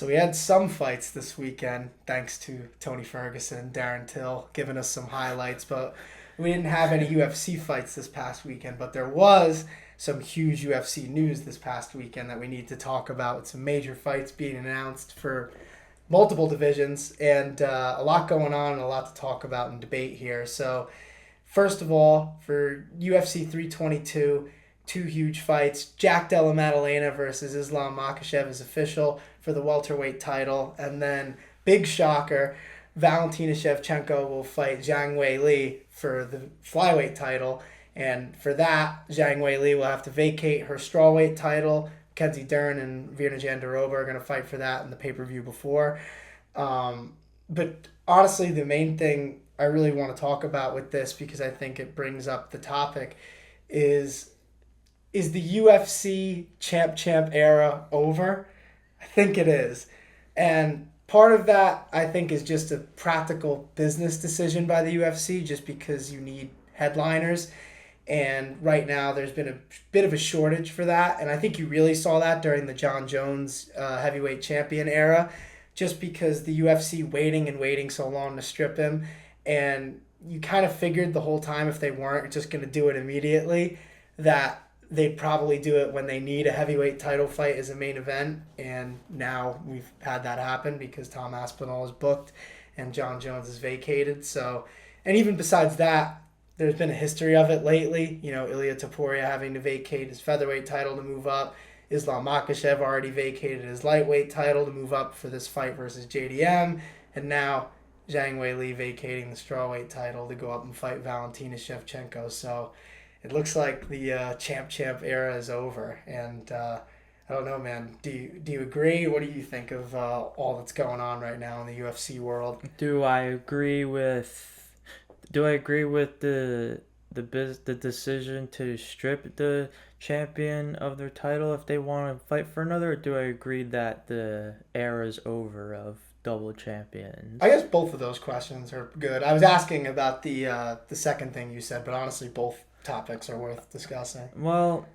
So we had some fights this weekend, thanks to Tony Ferguson, Darren Till giving us some highlights, but we didn't have any UFC fights this past weekend. But there was some huge UFC news this past weekend that we need to talk about. Some major fights being announced for multiple divisions, and a lot going on and a lot to talk about and debate here. So first of all, for UFC 322, two huge fights. Jack Della Maddalena versus Islam Makhachev is official for the welterweight title. And then, big shocker, Valentina Shevchenko will fight Zhang Wei Li for the flyweight title. And for that, Zhang Wei Li will have to vacate her strawweight title. Kenzie Dern and Virna Jandiroba are going to fight for that in the pay-per-view before. But honestly, the main thing I really want to talk about with this, because I think it brings up the topic, is the UFC champ era over? I think it is. And part of that, I think, is just a practical business decision by the UFC, just because you need headliners. And right now, there's been a bit of a shortage for that. And I think you really saw that during the John Jones heavyweight champion era, just because the UFC waiting and waiting so long to strip him. And you kind of figured the whole time, if they weren't just going to do it immediately, that they'd probably do it when they need a heavyweight title fight as a main event. And now we've had that happen because Tom Aspinall is booked and John Jones is vacated. So, and even besides that, there's been a history of it lately. You know, Ilya Taporia having to vacate his featherweight title to move up. Islam Makhachev already vacated his lightweight title to move up for this fight versus JDM. And now Zhang Wei Li vacating the strawweight title to go up and fight Valentina Shevchenko. So it looks like the champ era is over. And I don't know, man. Do you agree? What do you think of all that's going on right now in the UFC world? Do I agree with the decision to strip the champion of their title if they want to fight for another, or do I agree that the era is over of double I champions? guess both of those questions are good. I was asking about the second thing you said, but honestly, both topics are worth discussing. Well,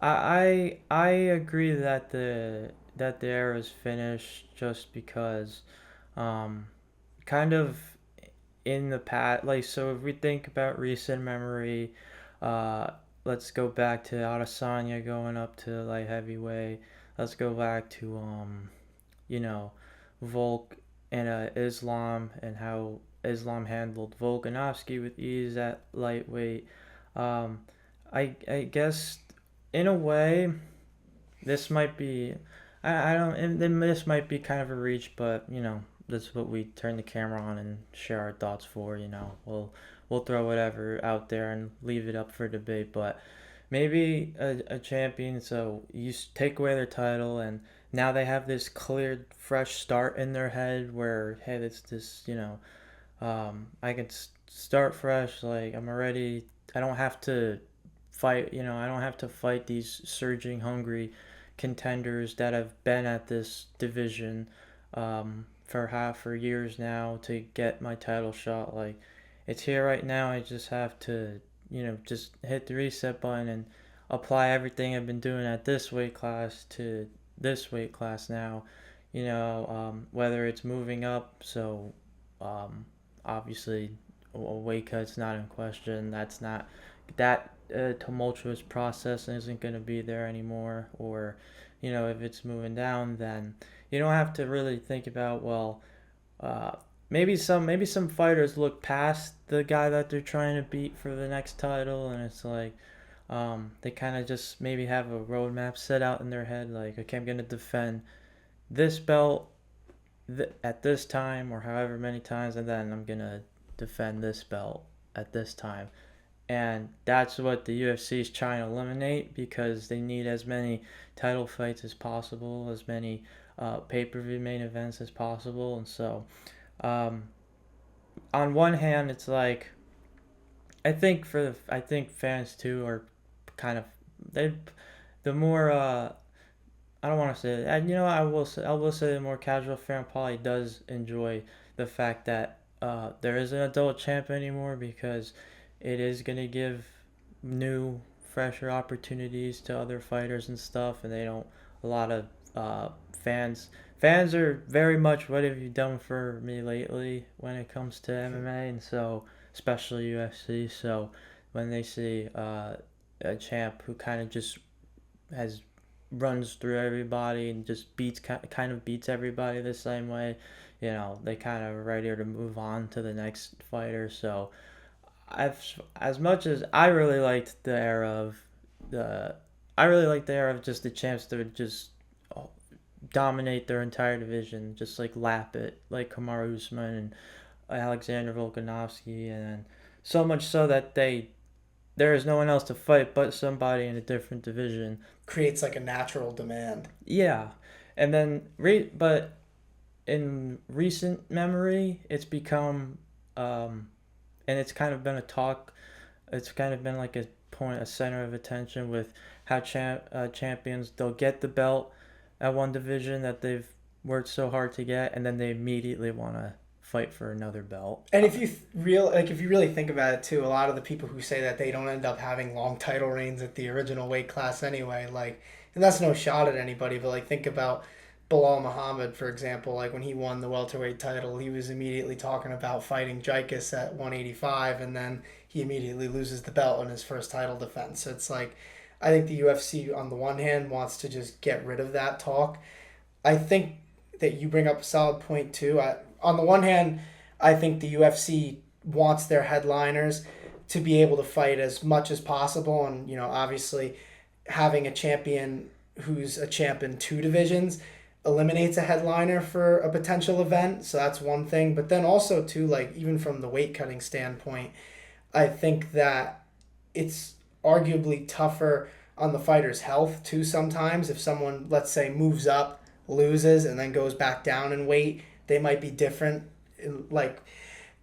I agree that the era is finished just because um kind of in the past, like, so if we think about recent memory, uh let's go back to Adesanya going up to light heavyweight. Let's go back to you know Volk and Islam, and how Islam handled Volkanovski with ease at lightweight. um I guess in a way this might be, I don't, and then this might be kind of a reach, but that's what we turn the camera on and share our thoughts for. We'll throw whatever out there and leave it up for debate. But maybe a champion, so take away their title, and now they have this clear, fresh start in their head where, hey, it's this, I can start fresh. Like, I'm already, I don't have to fight, I don't have to fight these surging, hungry contenders that have been at this division for years now to get my title shot. Like, it's here right now. I just have to, just hit the reset button and apply everything I've been doing at this weight class to this weight class now. Whether it's moving up, so um, obviously a weight cut's not in question. That's not that tumultuous process isn't going to be there anymore. Or, if it's moving down, then you don't have to really think about, well, uh, maybe some fighters look past the guy that they're trying to beat for the next title, and it's like, they kind of just maybe have a roadmap set out in their head, like, okay, I'm going to defend this belt at this time, or however many times, and then I'm going to defend this belt at this time. And that's what the UFC is trying to eliminate, because they need as many title fights as possible, as many pay-per-view main events as possible. And so, um, on one hand, it's like, I think fans too are kind of, they the more I don't want to say it. And, I will say the more casual fan probably does enjoy the fact that there isn't an adult champ anymore, because it is gonna give new, fresher opportunities to other fighters and stuff, and they don't. A lot of fans fans are very much what have you done for me lately when it comes to MMA, and so especially UFC. So when they see a champ who kind of just has runs through everybody and just kind of beats everybody the same way, they kind of are ready to move on to the next fighter. So I've as much as the I really liked the era of just the champs that would just dominate their entire division, just like lap it, like Kamaru Usman and Alexander Volkanovski, and so much so that there is no one else to fight but somebody in a different division. Creates like a natural demand. Yeah, and then but in recent memory, it's become, and it's kind of been a talk. It's kind of been like a center of attention with how champions they'll get the belt at one division that they've worked so hard to get, and then they immediately want to fight for another belt. And if you really think about it too, a lot of the people who say that they don't end up having long title reigns at the original weight class anyway, like, and that's no shot at anybody, but like think about Bilal Muhammad, for example, like when he won the welterweight title, he was immediately talking about fighting Jaikus at 185, and then he immediately loses the belt in his first title defense. So it's like, I think the UFC on the one hand wants to just get rid of that talk. I think that you bring up a solid point too. On the one hand, I think the UFC wants their headliners to be able to fight as much as possible, and obviously, having a champion who's a champ in two divisions eliminates a headliner for a potential event. So that's one thing. But then also too, like even from the weight cutting standpoint, I think that it's arguably tougher on the fighter's health too sometimes. If someone, let's say, moves up, loses, and then goes back down in weight, they might be different. Like,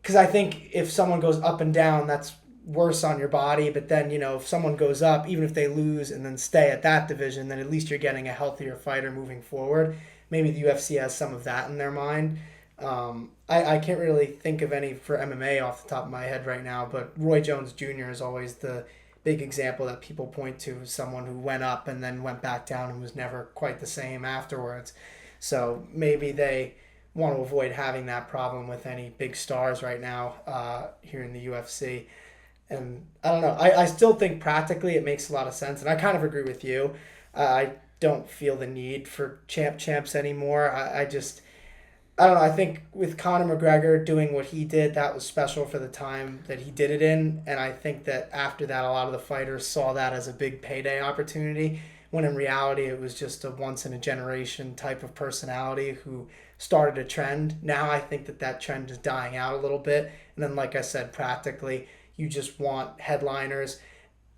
because I think if someone goes up and down, that's worse on your body. But then, if someone goes up, even if they lose and then stay at that division, then at least you're getting a healthier fighter moving forward. Maybe the UFC has some of that in their mind. I can't really think of any for MMA off the top of my head right now, but Roy Jones Jr. is always the big example that people point to as someone who went up and then went back down and was never quite the same afterwards. So maybe they want to avoid having that problem with any big stars right now here in the UFC. And I don't know. I still think practically it makes a lot of sense. And I kind of agree with you. I don't feel the need for champs anymore. I don't know. I think with Conor McGregor doing what he did, that was special for the time that he did it in. And I think that after that, a lot of the fighters saw that as a big payday opportunity, when in reality, it was just a once in a generation type of personality who started a trend. Now I think that trend is dying out a little bit. And then, like I said, practically, you just want headliners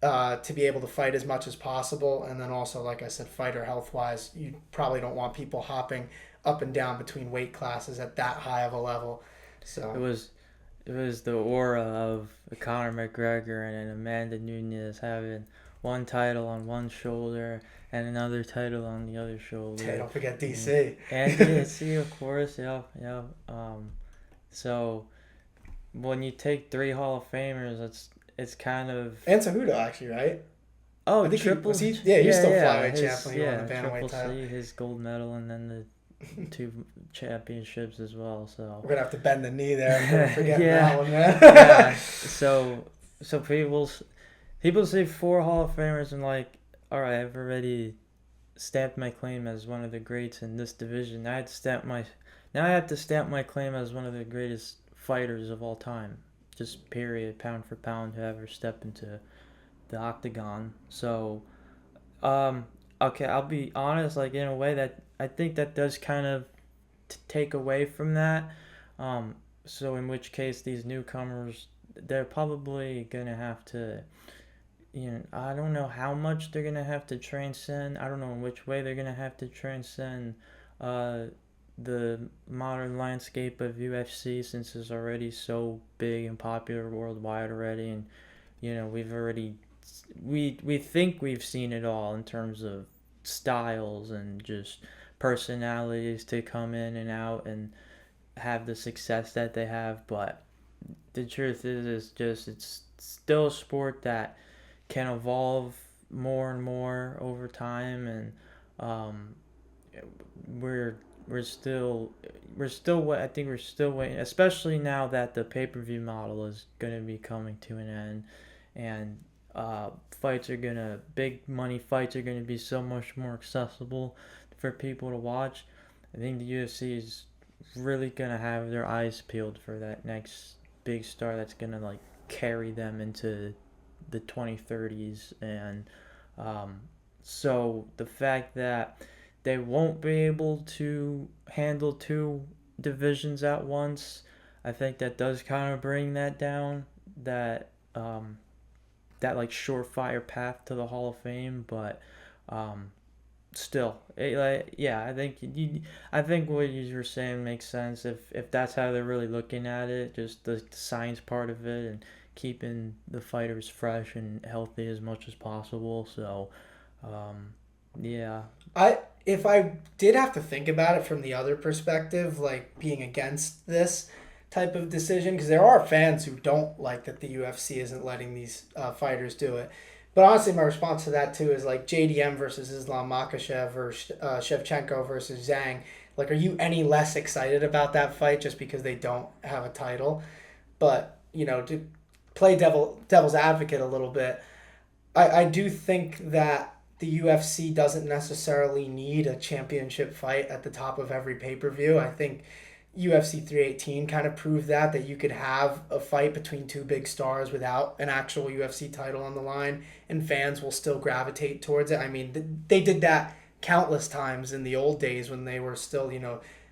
to be able to fight as much as possible. And then also, like I said, fighter health wise, you probably don't want people hopping up and down between weight classes at that high of a level. So it was the aura of Conor McGregor and Amanda Nunes having one title on one shoulder and another title on the other shoulder. Hey, don't forget DC. And DC, of course, yeah. So when you take three Hall of Famers, it's kind of And Cejudo, actually, right? oh I think triple. he was still flyweight champ when he won the Triple bantamweight title. C, his gold medal, and then the two championships as well. So We're gonna have to bend the knee there. Forget Yeah. that one, man. yeah. So people say four Hall of Famers and like, all right, I've already stamped my claim as one of the greats in this division. Now I have to stamp my claim as one of the greatest fighters of all time. Just period, pound for pound, to ever step into the octagon. So, okay, I'll be honest. Like in a way that I think that does kind of take away from that. So in which case these newcomers, they're probably gonna have to, I don't know how much they're gonna have to transcend. I don't know in which way they're gonna have to transcend the modern landscape of UFC, since it's already so big and popular worldwide already, and we think we've seen it all in terms of styles and just personalities to come in and out and have the success that they have. But the truth is just it's still a sport that can evolve more and more over time, and we're we're still I think we're still waiting, especially now that the pay-per-view model is going to be coming to an end, and big money fights are going to be so much more accessible for people to watch. I think the UFC is really going to have their eyes peeled for that next big star that's going to like carry them into the 2030s. And so the fact that they won't be able to handle two divisions at once, I think that does kind of bring that down, that like surefire path to the Hall of Fame. But still, yeah, I think what you were saying makes sense if that's how they're really looking at it, just the science part of it and keeping the fighters fresh and healthy as much as possible. So, yeah, If I did have to think about it from the other perspective, like being against this type of decision, because there are fans who don't like that the UFC isn't letting these fighters do it. But honestly, my response to that too is like JDM versus Islam Makhachev or Shevchenko versus Zhang. Like, are you any less excited about that fight just because they don't have a title? But to play devil's advocate a little bit, I do think that the UFC doesn't necessarily need a championship fight at the top of every pay-per-view. I think UFC 318 kind of proved that you could have a fight between two big stars without an actual UFC title on the line, and fans will still gravitate towards it. I mean, they did that countless times in the old days when they were still,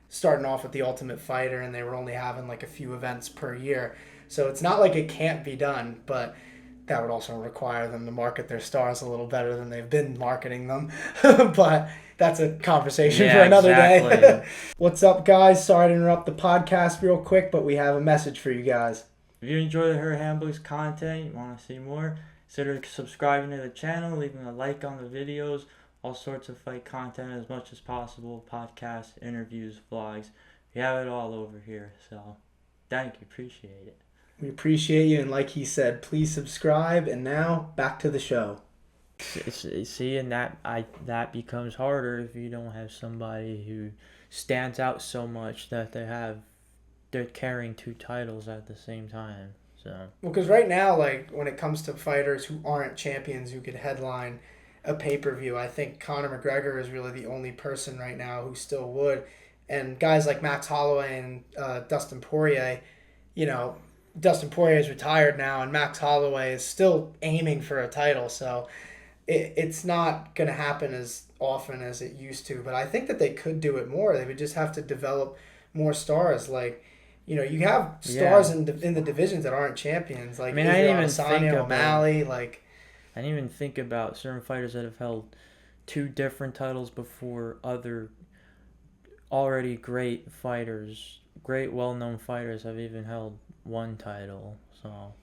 starting off with the Ultimate Fighter and they were only having like a few events per year. So it's not like it can't be done, but that would also require them to market their stars a little better than they've been marketing them. But that's a conversation for another day. What's up, guys? Sorry to interrupt the podcast real quick, but we have a message for you guys. If you enjoy the Her Handbook's content, you want to see more, consider subscribing to the channel, leaving a like on the videos, all sorts of fight content as much as possible, podcasts, interviews, vlogs. We have it all over here, so thank you, appreciate it. We appreciate you, and like he said, please subscribe. And now, back to the show. See, and that becomes harder if you don't have somebody who stands out so much that they're carrying two titles at the same time. So because right now, like when it comes to fighters who aren't champions who could headline a pay-per-view, I think Conor McGregor is really the only person right now who still would. And guys like Max Holloway and Dustin Poirier, Dustin Poirier is retired now, and Max Holloway is still aiming for a title. So it's not going to happen as often as it used to. But I think that they could do it more. They would just have to develop more stars. Like, you have stars in the divisions that aren't champions. Like, I mean, I didn't even think O'Malley. Like, I didn't even think about certain fighters that have held two different titles before other already great fighters, great well-known fighters have even held one title. So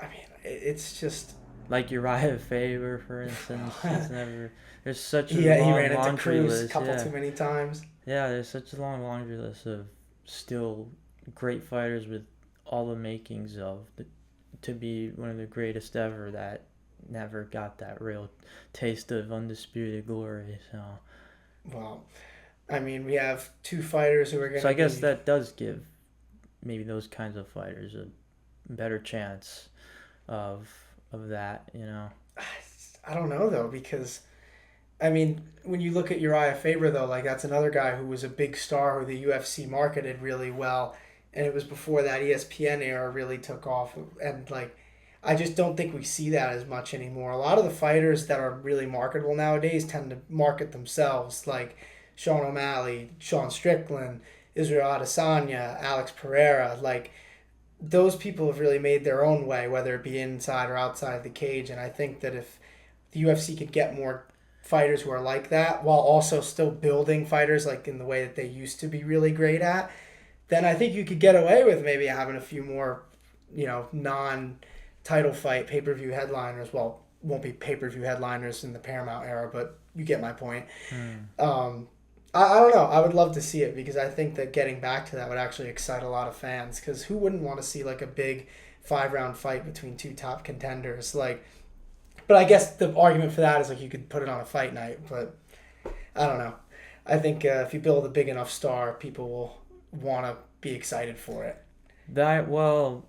I mean, it's just like Uriah Faber, for instance. There's such a he long ran into laundry Cruz list. a couple too many times. Yeah, there's such a long laundry list of still great fighters with all the makings to be one of the greatest ever that never got that real taste of undisputed glory. So, well, I mean, we have two fighters who are going to. So I guess that does give maybe those kinds of fighters a better chance of that. I don't know though, because I mean, when you look at Uriah Faber though, like that's another guy who was a big star who the UFC marketed really well, and it was before that ESPN era really took off, and like I just don't think we see that as much anymore. A lot of the fighters that are really marketable nowadays tend to market themselves, like Sean O'Malley, Sean Strickland, Israel Adesanya, Alex Pereira. Like, those people have really made their own way, whether it be inside or outside the cage. And I think that if the UFC could get more fighters who are like that, while also still building fighters like in the way that they used to be really great at, then I think you could get away with maybe having a few more, non-title fight pay-per-view headliners. Well, won't be pay-per-view headliners in the Paramount era, but you get my point. I don't know. I would love to see it because I think that getting back to that would actually excite a lot of fans, because who wouldn't want to see like a big 5-round fight between two top contenders? Like, but I guess the argument for that is like you could put it on a fight night, but I don't know. I think if you build a big enough star, people will want to be excited for it. That well,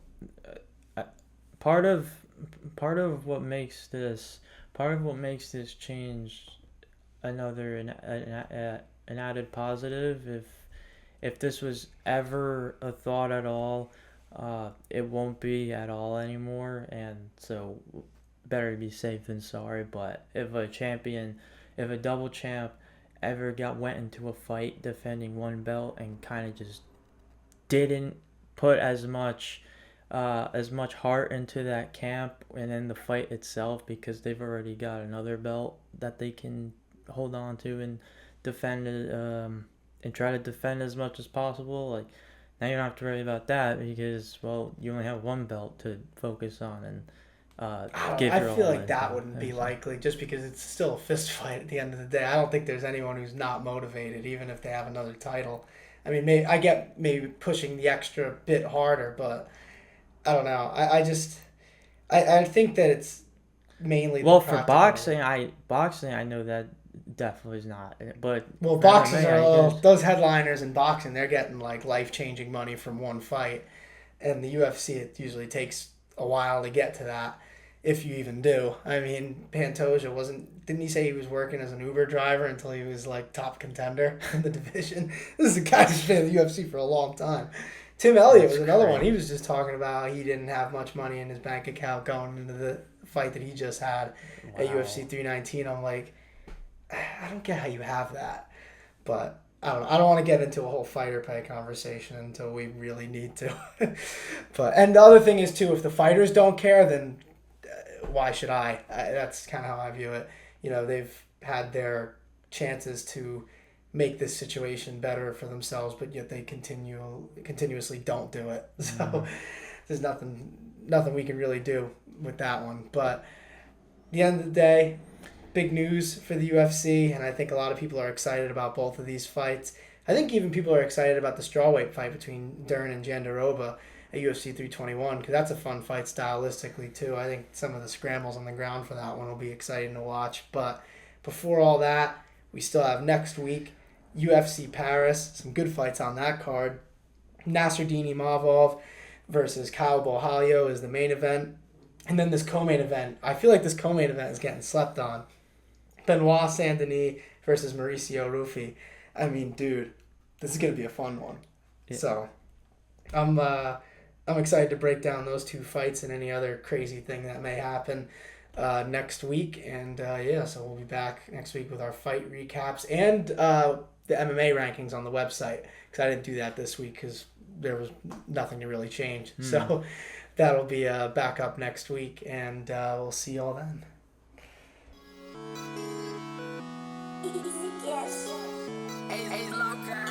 uh, part of part of what makes this part of what makes this change another an added positive. If this was ever a thought at all, it won't be at all anymore. And so, better to be safe than sorry. But if a double champ ever went into a fight defending one belt and kind of just didn't put as much heart into that camp and in the fight itself because they've already got another belt that they can hold on to and defend it, and try to defend as much as possible. Like now you don't have to worry about that because well you only have one belt to focus on and give I your feel all like that into. wouldn't be likely just because it's still a fist fight at the end of the day. I don't think there's anyone who's not motivated, even if they have another title. I mean, I get maybe pushing the extra bit harder, but I don't know. I think that it's mainly the Well, for practical. boxing I know that definitely is not. But Well, for boxers MMA, are a I little, guess. those headliners in boxing, they're getting like life changing money from one fight. And the UFC, it usually takes a while to get to that, if you even do. I mean, Pantoja didn't he say he was working as an Uber driver until he was like top contender in the division? This is a guy who's been in the UFC for a long time. Tim Elliott That's was another one. He crazy. was just talking about he didn't have much money in his bank account going into the fight that he just had at UFC Wow. 319. I'm like, I don't get how you have that. But I don't know. I don't want to get into a whole fighter pay conversation until we really need to. But and the other thing is too, if the fighters don't care, then why should that's kind of how I view it. They've had their chances to make this situation better for themselves, but yet they continuously don't do it. So Mm. there's nothing we can really do with that one. But at the end of the day, big news for the UFC, and I think a lot of people are excited about both of these fights. I think even people are excited about the strawweight fight between Dern and Jandiroba at UFC 321 because that's a fun fight stylistically too. I think some of the scrambles on the ground for that one will be exciting to watch. But before all that, we still have next week UFC Paris, some good fights on that card. Nasruddin Imavov versus Kyle Bohalio is the main event. And then this co-main event, I feel like this co-main event is getting slept on. Benoit Saint Denis versus Mauricio Ruffi. I mean, dude, this is gonna be a fun one. Yeah. So I'm I'm excited to break down those two fights and any other crazy thing that may happen next week. And yeah, so we'll be back next week with our fight recaps and the MMA rankings on the website because I didn't do that this week because there was nothing to really change. Hmm. So that'll be back up next week, and we'll see y'all then. Easy guess. Hey, locker.